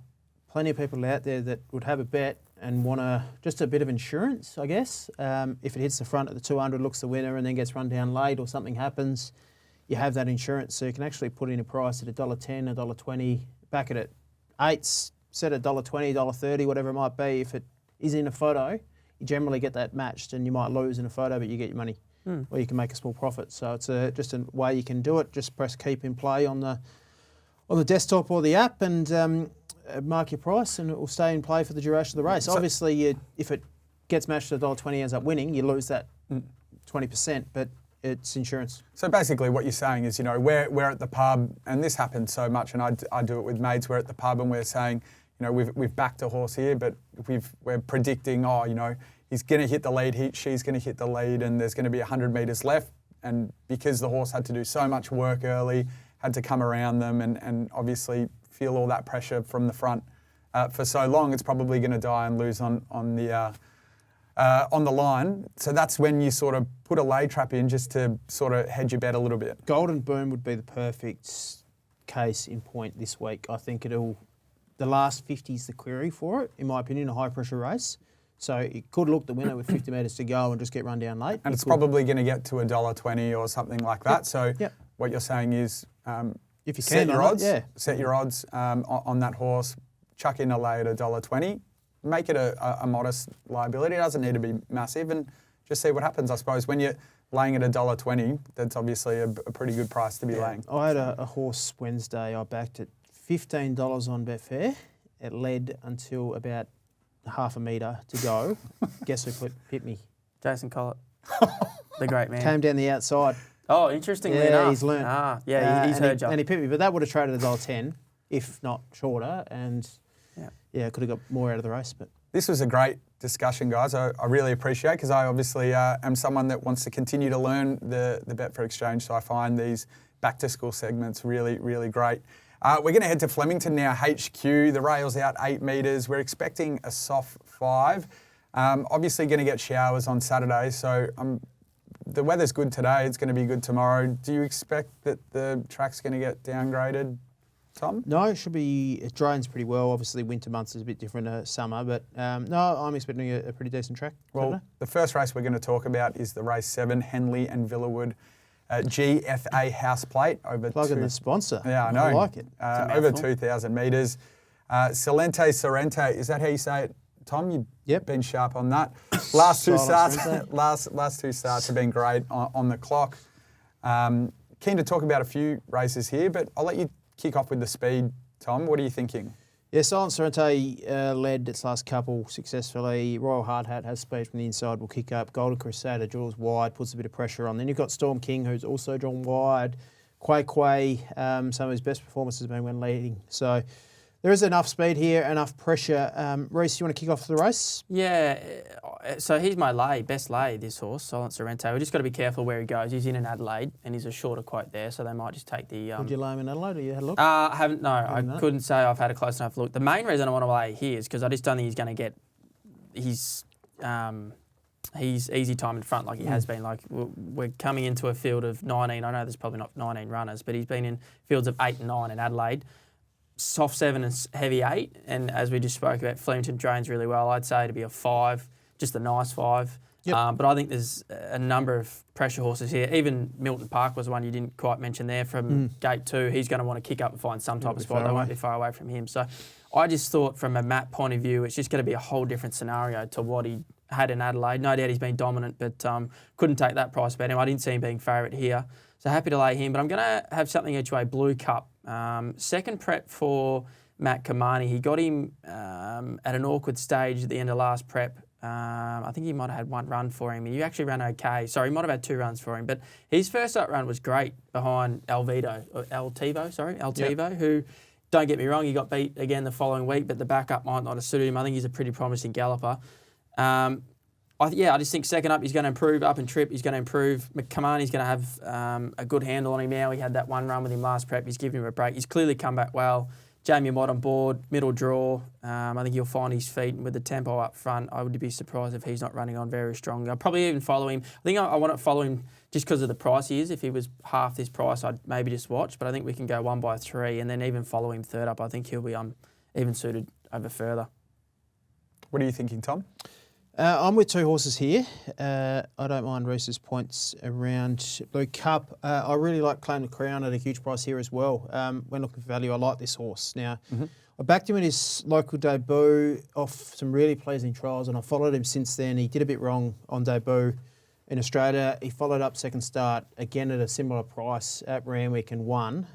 plenty of people out there that would have a bet and want just a bit of insurance, I guess. If it hits the front at the 200, looks the winner, and then gets run down late or something happens, you have that insurance. So you can actually put in a price at $1.10, $1.20, back it at 8s, set at $1.20, $1.30, whatever it might be. If it is in a photo, you generally get that matched, and you might lose in a photo, but you get your money, or you can make a small profit. So it's just a way you can do it. Just press keep in play on the desktop or the app, and mark your price, and it will stay in play for the duration of the race. So obviously, if it gets matched at $1.20, ends up winning, you lose that 20%, but it's insurance. So basically what you're saying is, we're at the pub, and this happens so much, and I do it with mates. We're at the pub and we're saying, we've backed a horse here, but we're predicting, he's going to hit the lead, she's going to hit the lead, and there's going to be 100 metres left. And because the horse had to do so much work early, had to come around them and obviously feel all that pressure from the front for so long, it's probably going to die and lose on the line. So that's when you sort of put a lay trap in just to sort of hedge your bet a little bit. Golden Boom would be the perfect case in point this week. I think the last 50 is the query for it, in my opinion, a high pressure race. So it could look the winner with 50 metres to go and just get run down late. And it's probably going to get to $1.20 or something like that. So what you're saying is, if you set your odds on that horse, chuck in a lay at $1.20, make it a modest liability. It doesn't need to be massive, and just see what happens. I suppose when you're laying at $1.20, that's obviously a pretty good price to be laying. I had a horse Wednesday. I backed it $15 on Betfair. It led until about half a metre to go. Guess who hit me? Jason Collett, the great man. Came down the outside. Oh, interestingly enough. He's learned. He's heard you. And he picked me, but that would have traded at $1.10, if not shorter, and could have got more out of the race. But this was a great discussion, guys. I really appreciate it, because I obviously am someone that wants to continue to learn the Betfair Exchange, so I find these back-to-school segments really, really great. We're going to head to Flemington now, HQ. The rail's out 8 metres. We're expecting a soft 5. Obviously going to get showers on Saturday, so the weather's good today. It's going to be good tomorrow. Do you expect that the track's going to get downgraded, Tom? No, it drains pretty well. Obviously, winter months is a bit different to summer, but no, I'm expecting a pretty decent track. Well, the first race we're going to talk about is the race 7, Henley and Villawood GFA house plate. Plugging the sponsor. Yeah, I know. I like it. Over 2,000 metres. Silente Sorrente, is that how you say it, Tom? You've been sharp on that. Last two starts have been great on the clock. Keen to talk about a few races here, but I'll let you kick off with the speed, Tom. What are you thinking? Yeah, Silent Sorrente led its last couple successfully. Royal Hard Hat has speed from the inside, will kick up. Golden Crusader draws wide, puts a bit of pressure on. Then you've got Storm King, who's also drawn wide. Quay, some of his best performances have been when leading. So there is enough speed here, enough pressure. Reece, you want to kick off the race? Yeah, so he's my best lay, this horse, Silent Sorrente. We've just got to be careful where he goes. He's in Adelaide, and he's a shorter quote there, so they might just take the... Would you lay him in Adelaide, or you had a look? I couldn't say I've had a close enough look. The main reason I want to lay here is because I just don't think he's going to get... He's easy time in front like he has been. Like, we're coming into a field of 19. I know there's probably not 19 runners, but he's been in fields of 8 and 9 in Adelaide. Soft 7 and heavy 8, and as we just spoke about, Flemington drains really well. I'd say to be a 5, just a nice 5. But I think there's a number of pressure horses here. Even Milton Park was one you didn't quite mention there from gate 2. He's going to want to kick up and find some type of spot. They won't be far away from him. So I just thought from a map point of view, it's just going to be a whole different scenario to what he had in Adelaide. No doubt he's been dominant, but couldn't take that price bet him. I didn't see him being favourite here. So happy to lay him, but I'm going to have something each way. Blue Cup. Second prep for Matt Kamani. He got him at an awkward stage at the end of last prep. I think he might have had one run for him. He actually ran okay. Sorry, he might have had 2 runs for him. But his first up run was great behind Altivo, who, don't get me wrong, he got beat again the following week, but the backup might not have suited him. I think he's a pretty promising galloper. I just think second up he's going to improve. Up and trip, he's going to improve. Kamani's going to have a good handle on him now. He had that one run with him last prep. He's given him a break. He's clearly come back well. Jamie Mott on board, middle draw. I think he'll find his feet, and with the tempo up front, I would be surprised if he's not running on very strong. I'll probably even follow him. I think I want to follow him just because of the price he is. If he was half this price, I'd maybe just watch, but I think we can go 1 by 3 and then even follow him third up. I think he'll be even suited over further. What are you thinking, Tom? I'm with 2 horses here. I don't mind Reece's points around Blue Cup. I really like Claim the Crown at a huge price here as well. When looking for value, I like this horse. Now, I backed him in his local debut off some really pleasing trials, and I followed him since then. He did a bit wrong on debut in Australia. He followed up second start, again at a similar price at Randwick and won.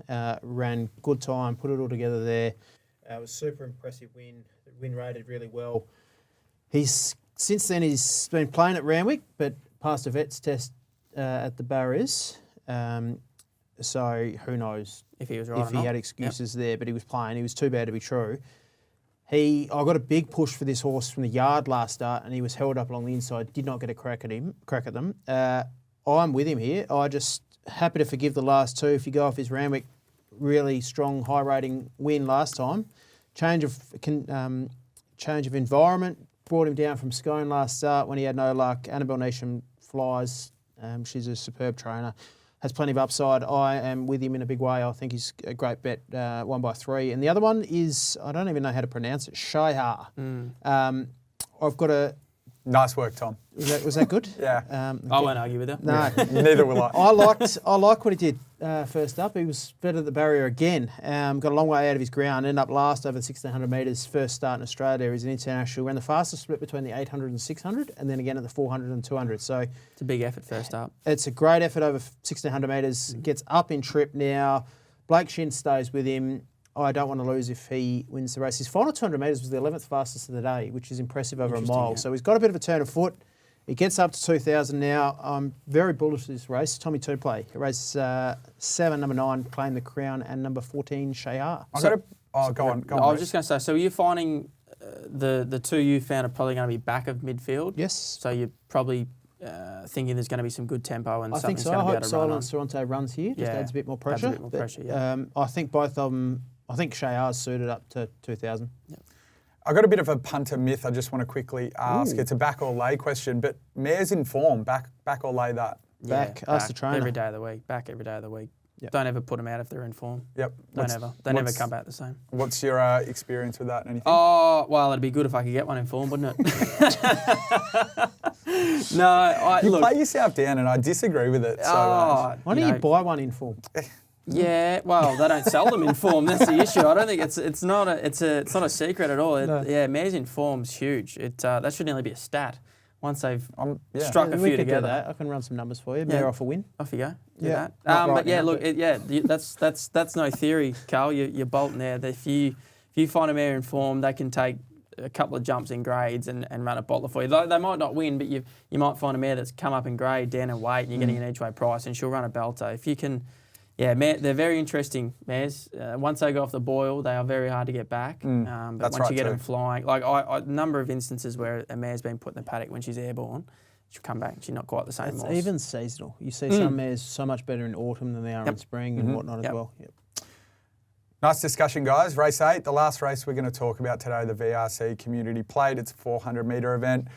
Ran good time, put it all together there. It was super impressive win. The win rated really well. Since then, he's been playing at Randwick, but passed a vet's test at the barriers. So who knows if he was right if he had excuses there, but he was playing. He was too bad to be true. I got a big push for this horse from the yard last start, and he was held up along the inside. Did not get a crack at them. I'm with him here. I just happy to forgive the last 2. If you go off his Randwick, really strong, high rating win last time. Change of environment. Brought him down from Scone last start when he had no luck. Annabelle Neesham flies. She's a superb trainer. Has plenty of upside. I am with him in a big way. I think he's a great bet, 1 by 3. And the other one is, I don't even know how to pronounce it, Shayar. I've got a... Nice work, Tom. Was that good? Yeah. I won't argue with that. No. Neither will I. I like what he did first up. He was better at the barrier again. Got a long way out of his ground. Ended up last over the 1,600 metres. First start in Australia. He's an international. Ran the fastest split between the 800 and 600, and then again at the 400 and 200. So it's a big effort first up. It's a great effort over 1,600 metres. Gets up in trip now. Blake Shin stays with him. I don't want to lose if he wins the race. His final 200 metres was the 11th fastest of the day, which is impressive over a mile. Yeah. So he's got a bit of a turn of foot. He gets up to 2,000 now. I'm very bullish for this race. Tommy Two Play. Race 7, number 9, Claim the Crown, and number 14, Shayar. Go on. I was just going to say, so are you finding the 2 you found are probably going to be back of midfield? Yes. So you're probably thinking there's going to be some good tempo and something's going to be able to run on. I hope Silence Toronto runs here. Just adds a bit more pressure. Adds a bit more pressure, yeah. I think both of them... I think Shayar's suited up to 2,000. Yep. I've got a bit of a punter myth I just want to quickly ask. It's a back or lay question, but mare's in form. Back or lay that? Back. Ask the trainer. Every day of the week. Back every day of the week. Yep. Don't ever put them out if they're in form. Yep. They never come back the same. What's your experience with that? Anything? Oh, well, it'd be good if I could get one in form, wouldn't it? No, you play yourself down, and I disagree with it so much. Why don't you buy one in form? Yeah, well, they don't sell them in form. That's the issue. I don't think it's not a secret at all. Mares in form's huge. That should nearly be a stat. Once they've struck a few together. That. I can run some numbers for you. Mare off a win. Off you go. Do that. That's no theory, Carl. You're bolting there. If you find a mare in form, they can take a couple of jumps in grades and run a bottler for you. They might not win, but you might find a mare that's come up in grade, down in weight, and you're getting an each way price, and she'll run a belter. If you can. Yeah, they're very interesting mares. Once they go off the boil, they are very hard to get back. But once you get them flying, like a number of instances where a mare's been put in the paddock when she's airborne, she'll come back and she's not quite the same. It's even seasonal. You see some mares so much better in autumn than they are in spring and whatnot as well. Yep. Nice discussion, guys. Race 8, the last race we're going to talk about today, the VRC Community Plate. It's a 400-metre event.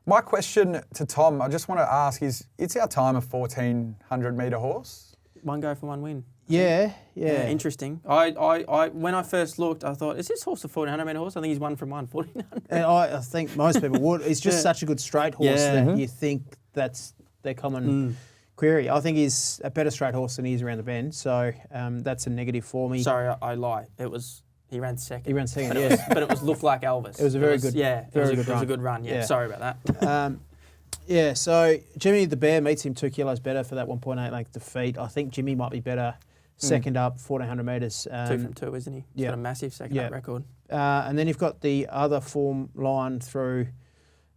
My question to Tom, I just want to ask is, it's our time a 1,400-metre horse? One go for one win. Yeah. Interesting. I when I first looked, I thought, is this horse a 1,400-metre horse? I think he's 1 from 1, 1,400. And I think most people would. It's just such a good straight horse that you think that's their common query. I think he's a better straight horse than he is around the bend, so that's a negative for me. Sorry, I lie. It was He ran second. He ran second, but yeah. But it looked like Elvis. It was a very good it was a good run. Yeah, sorry about that. So Jimmy the Bear meets him 2 kilos better for that 1.8 length defeat. I think Jimmy might be better second up, 1,400 metres. 2 from 2, isn't he? He's got a massive second up record. And then you've got the other form line through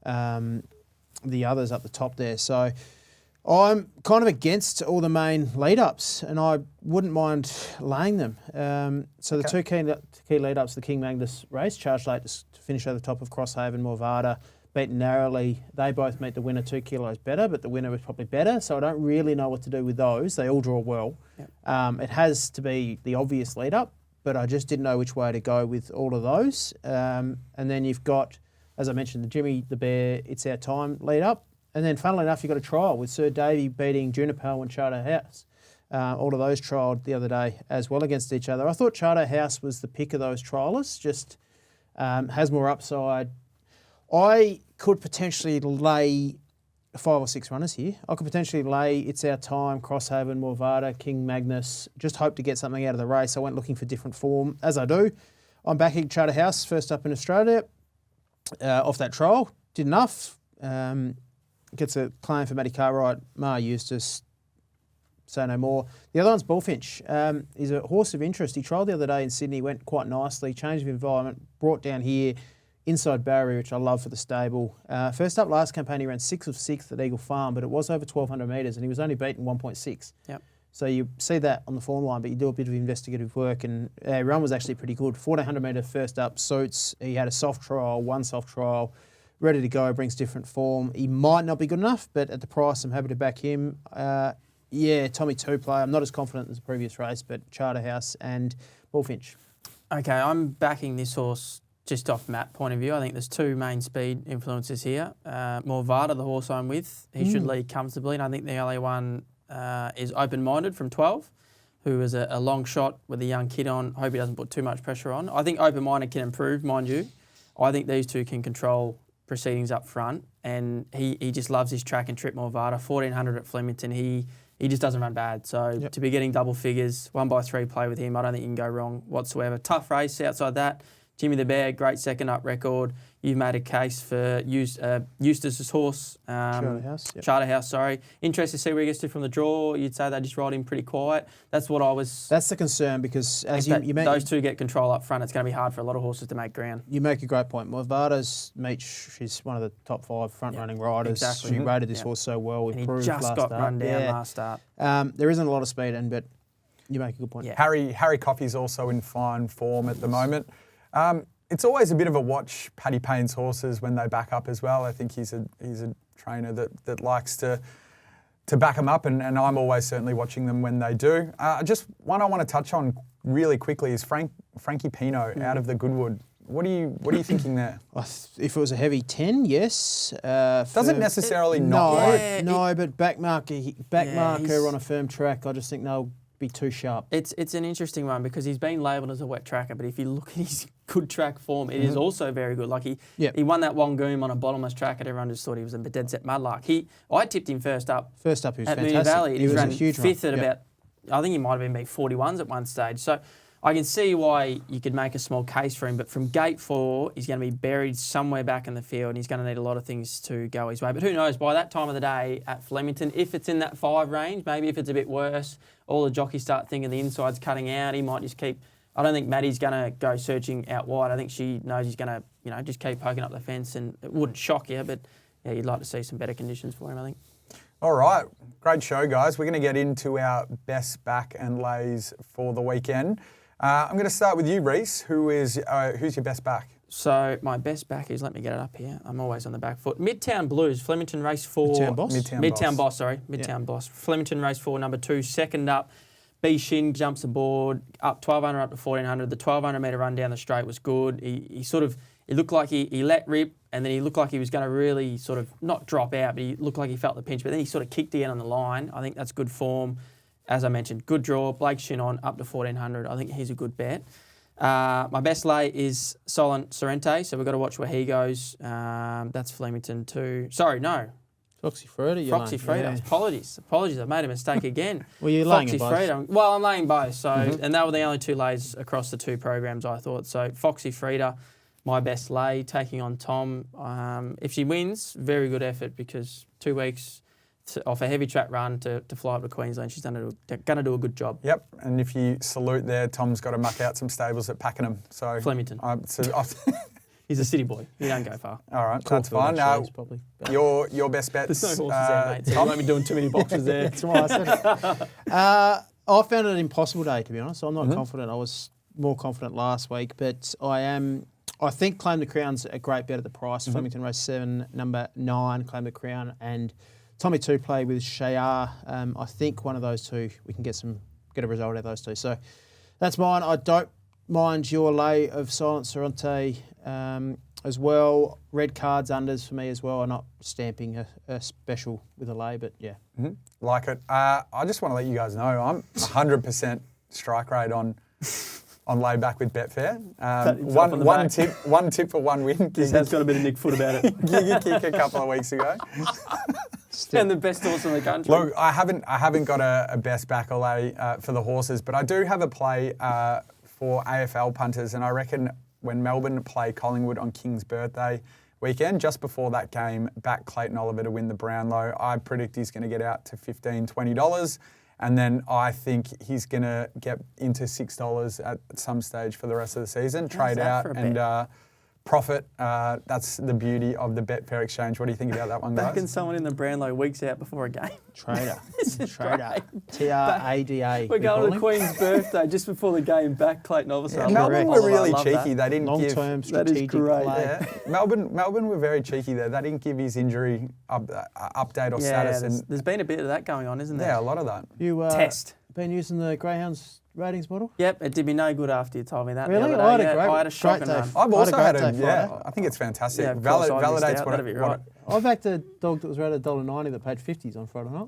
the others up the top there. So I'm kind of against all the main lead-ups, and I wouldn't mind laying them. The two key lead-ups, the King Magnus race, charged late to finish over the top of Crosshaven, Morvada, beaten narrowly. They both meet the winner 2 kilos better, but the winner was probably better, so I don't really know what to do with those. They all draw well. Yep. It has to be the obvious lead-up, but I just didn't know which way to go with all of those. And then you've got, as I mentioned, the Jimmy the Bear, It's Our Time lead-up. And then, funnily enough, you've got a trial with Sir Davy beating Juniper and Charter House. All of those trialled the other day as well against each other. I thought Charter House was the pick of those trialists, just has more upside. I could potentially lay 5 or 6 runners here. I could potentially lay It's Our Time, Crosshaven, Morvada, King Magnus. Just hope to get something out of the race. I went looking for different form, as I do. I'm backing Charter House, first up in Australia, off that trial. Did enough. Gets a claim for Matty Cartwright, Ma Eustace, say no more. The other one's Bullfinch. He's a horse of interest. He trialled the other day in Sydney, went quite nicely, change of environment, brought down here, inside barrier, which I love for the stable. First up last campaign, he ran 6 of 6 at Eagle Farm, but it was over 1,200 metres and he was only beaten 1.6. Yep. So you see that on the form line, but you do a bit of investigative work, and run was actually pretty good. 1,400 metre first up suits. He had a soft trial, one soft trial, ready to go, brings different form. He might not be good enough, but at the price, I'm happy to back him. Tommy 2 play. I'm not as confident as the previous race, but Charterhouse and Bullfinch. Okay, I'm backing this horse just off Matt's point of view. I think there's 2 main speed influences here. Morvada, the horse I'm with, he should lead comfortably, and I think the only one is Open-Minded from 12, who is a long shot with a young kid on. Hope he doesn't put too much pressure on. I think Open-Minded can improve, mind you. I think these 2 can control proceedings up front, and he just loves his track and trip. Morvada, 1,400 at Flemington. He just doesn't run bad. So to be getting double figures, 1x3 play with him, I don't think you can go wrong whatsoever. Tough race outside that. Jimmy the Bear, great second up record. You've made a case for Eustace's horse. Charterhouse, sorry. Interested to see where he gets to from the draw. You'd say they just ride him pretty quiet. That's what I was... That's the concern, because as those 2 get control up front, it's going to be hard for a lot of horses to make ground. You make a great point. Morvada's she's one of the top 5 front-running riders. Exactly. She rated this horse so well. And he just got run down last start. There isn't a lot of speed in, but you make a good point. Yeah. Harry Coffey's also in fine form at the moment. It's always a bit of a watch, Paddy Payne's horses when they back up as well. I think he's a trainer that likes to back them up, and I'm always certainly watching them when they do. Just one I want to touch on really quickly is Frankie Pino out of the Goodwood. What are you thinking there? If it was a heavy 10, yes. Doesn't necessarily but backmarker he's on a firm track, I just think they'll be too sharp. It's an interesting one because he's been labelled as a wet tracker, but if you look at his good track form, it is also very good. Like he won that Wongoom on a bottomless track, and everyone just thought he was a dead set mudlark. I tipped him first up. He was fantastic. Moonee Valley. He was ran a huge 5th run. at about, I think he might have been beat 41s at one stage. So I can see why you could make a small case for him, but from gate 4, he's going to be buried somewhere back in the field, and he's going to need a lot of things to go his way. But who knows, by that time of the day at Flemington, if it's in that 5 range, maybe if it's a bit worse, all the jockeys start thinking the inside's cutting out, he might just keep... I don't think Maddie's going to go searching out wide. I think she knows he's going to, just keep poking up the fence, and it wouldn't shock you, but yeah, you'd like to see some better conditions for him, I think. All right, great show, guys. We're going to get into our best back and lays for the weekend. I'm going to start with you, Reece. Who's your best back? So my best back is, let me get it up here. I'm always on the back foot. Midtown Blues, Flemington race 4. Midtown Boss? Midtown Boss. Flemington race 4, number 2. Second up, B Shin jumps aboard, up 1,200 up to 1,400. The 1,200 metre run down the straight was good. It looked like he let rip, and then he looked like he was going to really sort of not drop out, but he looked like he felt the pinch. But then he sort of kicked again on the line. I think that's good form. As I mentioned, good draw. Blake Shin on up to 1,400. I think he's a good bet. My best lay is Solent Sorrente, so we've got to watch where he goes. That's Flemington too. Sorry, no. Foxy Freda, you're Foxy Freda. Yeah. Apologies. I made a mistake again. Well, you're laying Foxy both. Freda. Well, I'm laying both. So, and they were the only two lays across the two programs, I thought. So, Foxy Freda, my best lay, taking on Tom. If she wins, very good effort because 2 weeks off a heavy track run to fly up to Queensland, she's going to do a good job. Yep, and if you salute there, Tom's got to muck out some stables at Pakenham. So Flemington. He's a city boy. He don't go far. All right, that's fine. Probably. Your best bets. There's no horses there, mate. So you won't be doing too many boxes there. That's why I said it. I found it an impossible day, to be honest. I'm not confident. I was more confident last week, but I think Claim the Crown's a great bet at the price. Flemington race 7, number 9, Claim the Crown, and Tommy 2 play with Shayar. I think one of those two, we can get a result out of those two. So that's mine. I don't mind your lay of Silent Sorrente as well. Red cards, unders for me as well. I'm not stamping a special with a lay, but yeah. Like it. I just want to let you guys know I'm 100% strike rate on layback with Betfair. One tip for one win. This has got a bit of Nick Foot about it. Giggy kick a couple of weeks ago. And the best horse in the country. Look, I haven't got a best back or lay for the horses, but I do have a play for AFL punters, and I reckon when Melbourne play Collingwood on King's birthday weekend, just before that game, back Clayton Oliver to win the Brownlow. I predict he's going to get out to $15, $20. And then I think he's going to get into $6 at some stage for the rest of the season. Trade out and profit. That's the beauty of the Betfair exchange. What do you think about that one, guys? Backing someone in the Brownlow weeks out before a game. Trader. Trada. We're going to Queen's birthday just before the game. Back Clayton Oliver. Melbourne were really cheeky. They didn't give long-term strategic play. Yeah. Melbourne were very cheeky there. They didn't give his injury update or status. There's been a bit of that going on, isn't there? Yeah, a lot of that. You Test. Been using the Greyhounds ratings model? Yep, it did me no good after you told me that. Really? The other day. I had a shocking run. I've also had a I think it's fantastic. Yeah, Validates what it right. I backed a dog that was rated $1.90 that paid 50s on Friday night.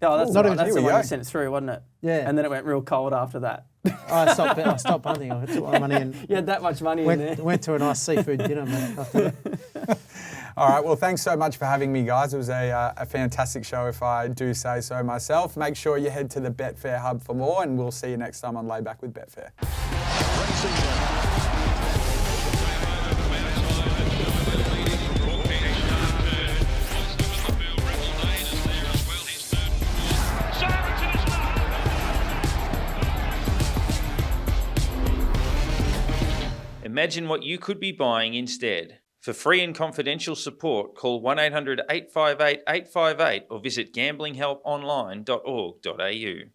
Oh, that's Not the even one. That's the here we one go. you sent through, wasn't it? Yeah. And then it went real cold after that. I stopped punting. I took my money and You had that much money in there. went to a nice seafood dinner, man. After that. All right, well, thanks so much for having me, guys. It was a fantastic show, if I do say so myself. Make sure you head to the Betfair Hub for more, and we'll see you next time on Layback with Betfair. Imagine what you could be buying instead. For free and confidential support, call 1-800-858-858 or visit gamblinghelponline.org.au.